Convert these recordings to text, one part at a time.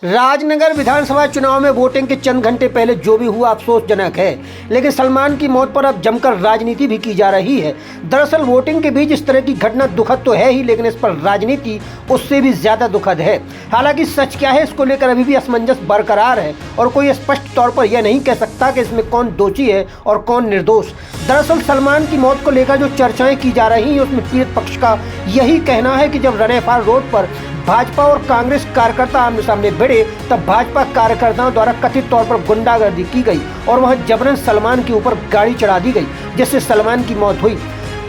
राजनगर विधानसभा चुनाव में वोटिंग के चंद घंटे पहले जो भी हुआ अफसोसजनक है, लेकिन सलमान की मौत पर अब जमकर राजनीति भी की जा रही है। दरअसल वोटिंग के बीच इस तरह की घटना दुखद तो है ही, लेकिन इस पर राजनीति उससे भी ज्यादा दुखद है। हालांकि सच क्या है, इसको लेकर अभी भी असमंजस बरकरार है और कोई स्पष्ट तौर पर यह नहीं कह सकता कि इसमें कौन दोषी है और कौन निर्दोष। दरअसल सलमान की मौत को लेकर जो चर्चाएं की जा रही हैं, उसमें पीड़ित पक्ष का यही कहना है कि जब रनेफार रोड पर भाजपा और कांग्रेस कार्यकर्ता आमने सामने भिड़े, तब भाजपा कार्यकर्ताओं द्वारा कथित तौर पर गुंडागर्दी की गई और वहां जबरन सलमान के ऊपर गाड़ी चढ़ा दी गई, जिससे सलमान की मौत हुई।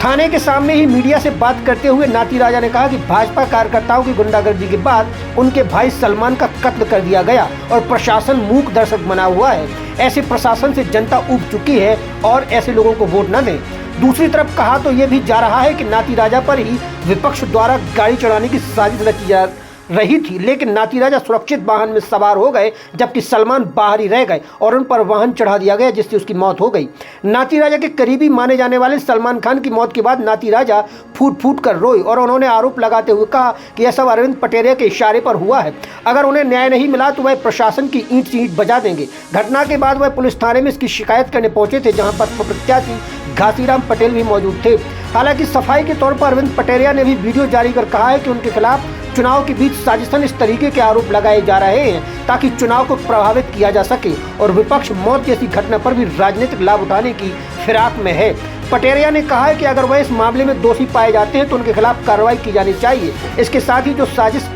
थाने के सामने ही मीडिया से बात करते हुए नाती राजा ने कहा कि भाजपा कार्यकर्ताओं की गुंडागर्दी के बाद उनके भाई सलमान का कत्ल कर दिया गया और प्रशासन मूक दर्शक बना हुआ है। ऐसे प्रशासन से जनता ऊब चुकी है और ऐसे लोगों को वोट न दें। दूसरी तरफ कहा तो ये भी जा रहा है कि नाती राजा पर ही विपक्ष द्वारा गाड़ी चढ़ाने की साजिश रची जा रही थी, लेकिन नाती राजा सुरक्षित वाहन में सवार हो गए, जबकि सलमान बाहर ही रह गए और उन पर वाहन चढ़ा दिया गया, जिससे उसकी मौत हो गई। नाती राजा के करीबी माने जाने वाले सलमान खान की मौत के बाद नाती राजा फूट फूट कर रोए और उन्होंने आरोप लगाते हुए कहा कि यह सब अरविंद पटेरिया के इशारे पर हुआ है। अगर उन्हें न्याय नहीं मिला तो वह प्रशासन की ईंट से ईंट बजा देंगे। घटना के बाद वह पुलिस थाने में इसकी शिकायत करने पहुंचे थे, जहां पर प्रत्याशी घासीराम पटेल भी मौजूद थे। हालांकि सफाई के तौर पर अरविंद पटेरिया ने भी वीडियो जारी कर कहा है कि उनके खिलाफ चुनाव के बीच साजिशन इस तरीके के आरोप लगाए जा रहे हैं ताकि चुनाव को प्रभावित किया जा सके, और विपक्ष मौत जैसी घटना पर भी राजनीतिक लाभ उठाने की फिराक में है। पटेरिया ने कहा है कि अगर वह इस मामले में दोषी पाए जाते हैं तो उनके खिलाफ कार्रवाई की जानी चाहिए। इसके साथ ही जो साजिश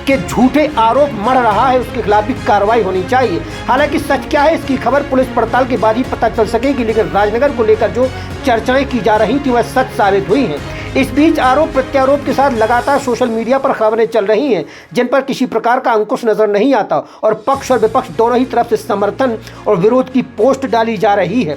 के झूठे आरोप मढ़ रहा है उसके खिलाफ भी कार्रवाई होनी चाहिए। हालांकि सच क्या है, इसकी खबर पुलिस पड़ताल के बाद ही पता चल सकेगी, लेकिन राजनगर को लेकर जो चर्चाएं की जा रही थी वह सच साबित हुई हैं। इस बीच आरोप प्रत्यारोप के साथ लगातार सोशल मीडिया पर खबरें चल रही हैं, जिन पर किसी प्रकार का अंकुश नजर नहीं आता और पक्ष और विपक्ष दोनों ही तरफ से समर्थन और विरोध की पोस्ट डाली जा रही है।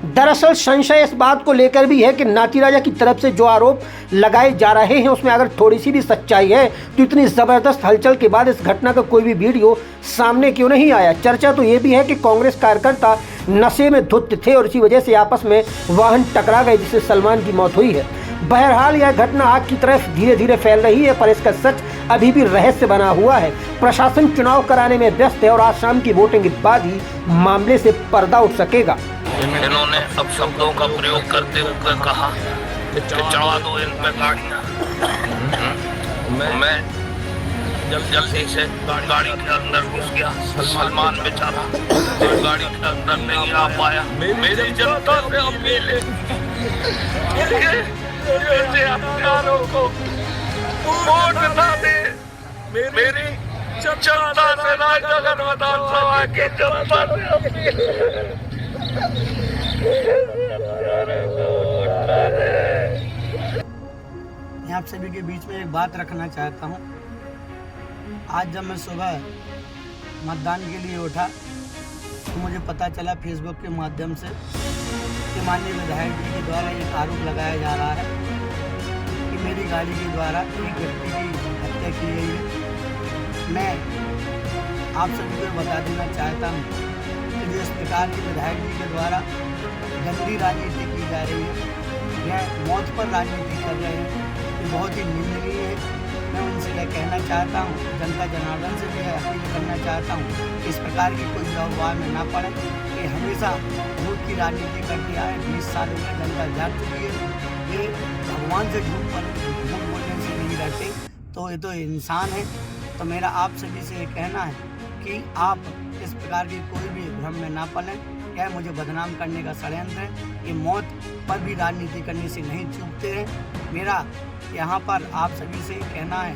दरअसल संशय इस बात को लेकर भी है कि नाती राजा की तरफ से जो आरोप लगाए जा रहे हैं उसमें अगर थोड़ी सी भी सच्चाई है तो इतनी जबरदस्त हलचल के बाद इस घटना का कोई भी वीडियो सामने क्यों नहीं आया। चर्चा तो ये भी है कि कांग्रेस कार्यकर्ता नशे में धुत थे और इसी वजह से आपस में वाहन टकरा गए, जिससे सलमान की मौत हुई है। बहरहाल यह घटना आग की तरफ धीरे धीरे फैल रही है, पर इसका सच अभी भी रहस्य बना हुआ है। प्रशासन चुनाव कराने में व्यस्त है और आज शाम की वोटिंग के बाद ही मामले से पर्दा उठ सकेगा। इन्होंने अब शब्दों का प्रयोग करते हुए कहा कि चढ़ा दो इन पे गाड़ियाँ। मैं जल्दी से गाड़ी के अंदर घुस गया। सलमान बेचारा गाड़ी के अंदर नहीं आ पाया। मेरी जनता से अपील है कि हथियारों को वोट ना दे। मेरी जनता से राजनगर विधानसभा की जनता से अपील है। मैं आप सभी के बीच में एक बात रखना चाहता हूँ। आज जब मैं सुबह मतदान के लिए उठा तो मुझे पता चला फेसबुक के माध्यम से कि माननीय विधायक जी के द्वारा एक आरोप लगाया जा रहा है कि मेरी गाड़ी के द्वारा एक व्यक्ति की हत्या की गई है। मैं आप सभी को बता देना चाहता हूँ कि जिस प्रकार के विधायक जी के द्वारा गंदी राजनीति की जा रही है, यह मौत पर राजनीति कर रहे हैं, ये बहुत ही निंदनीय है। मैं उनसे यह कहना चाहता हूँ, जनता जनार्दन से भी यह अपील करना चाहता हूँ कि इस प्रकार की कोई अफवाह में ना पड़े कि हमेशा वोट की राजनीति करके आए। 20 साल हो गए, जनता जाग चुकी है। ये भगवान से झूठ बोलने से नहीं रहते, तो ये तो इंसान है। तो मेरा आप सभी से ये कहना है कि आप इस प्रकार की कोई भी भ्रम में ना पड़ें। यह मुझे बदनाम करने का षड्यंत्र है। ये मौत पर भी राजनीति करने से नहीं चूकते हैं। मेरा यहाँ पर आप सभी से कहना है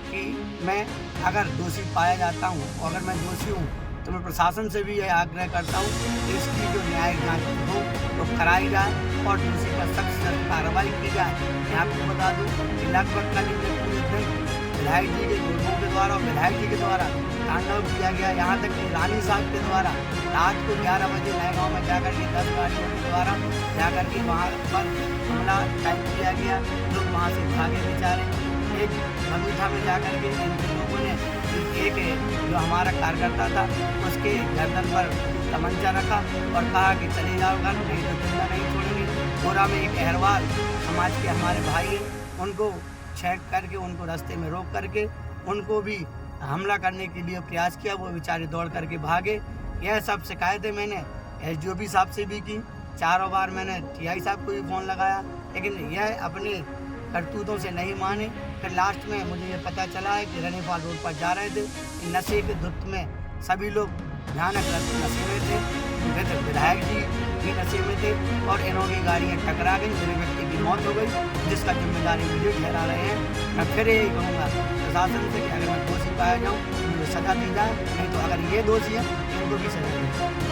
कि मैं अगर दोषी पाया जाता हूँ और अगर मैं दोषी हूँ तो मैं प्रशासन से भी यह आग्रह करता हूँ कि इसकी जो न्यायिक जाँच हो तो कराई जाए और दोषी पर सख्त से कार्रवाई की जाए। मैं आपको बता दूँ कि लगभग कल पूरे दिन विधायक जी के लोगों के द्वारा और विधायक जी के द्वारा तांडव किया गया। यहाँ तक कि रानी साहब के द्वारा रात को 11 बजे नए गाँव में जाकर के 10 गाड़ियों के द्वारा जाकर के वहाँ पर हमला टाइप किया गया। लोग वहाँ से भागे बेचारे। एक बगीचा में जाकर के इनके लोगों ने एक जो हमारा कार्यकर्ता था उसके गर्दन पर तमंचा रखा और कहा कि चले जाओ घर, नहीं तो जिंदा नहीं छोड़ेंगे। कोरा में एक अहरवाल समाज के हमारे भाई हैं, उनको छेड़ करके उनको रास्ते में रोक करके उनको भी हमला करने के लिए प्रयास किया, वो बेचारे दौड़ करके भागे। यह सब शिकायतें मैंने SDOP साहब से भी की, 4 बार मैंने TI साहब को भी फ़ोन लगाया, लेकिन यह अपने करतूतों से नहीं माने। फिर लास्ट में मुझे ये पता चला है कि रनीफाल रोड पर जा रहे थे, नशे के धुत में सभी लोग भयानक नशे में थे, विधायक जी भी नशे में थे और इन्हों की गाड़ियाँ टकरा गई, मेरे व्यक्ति की मौत हो गई, जिसका जिम्मेदारी मुझे ठहरा रहे हैं। मैं फिर यही कहूँगा प्रशासन से कि अगर मैं दोषी पाया जाऊँ तो मुझे सज़ा दी जाए, नहीं तो अगर ये दोषी है तो इनको भी सज़ा दी जाए।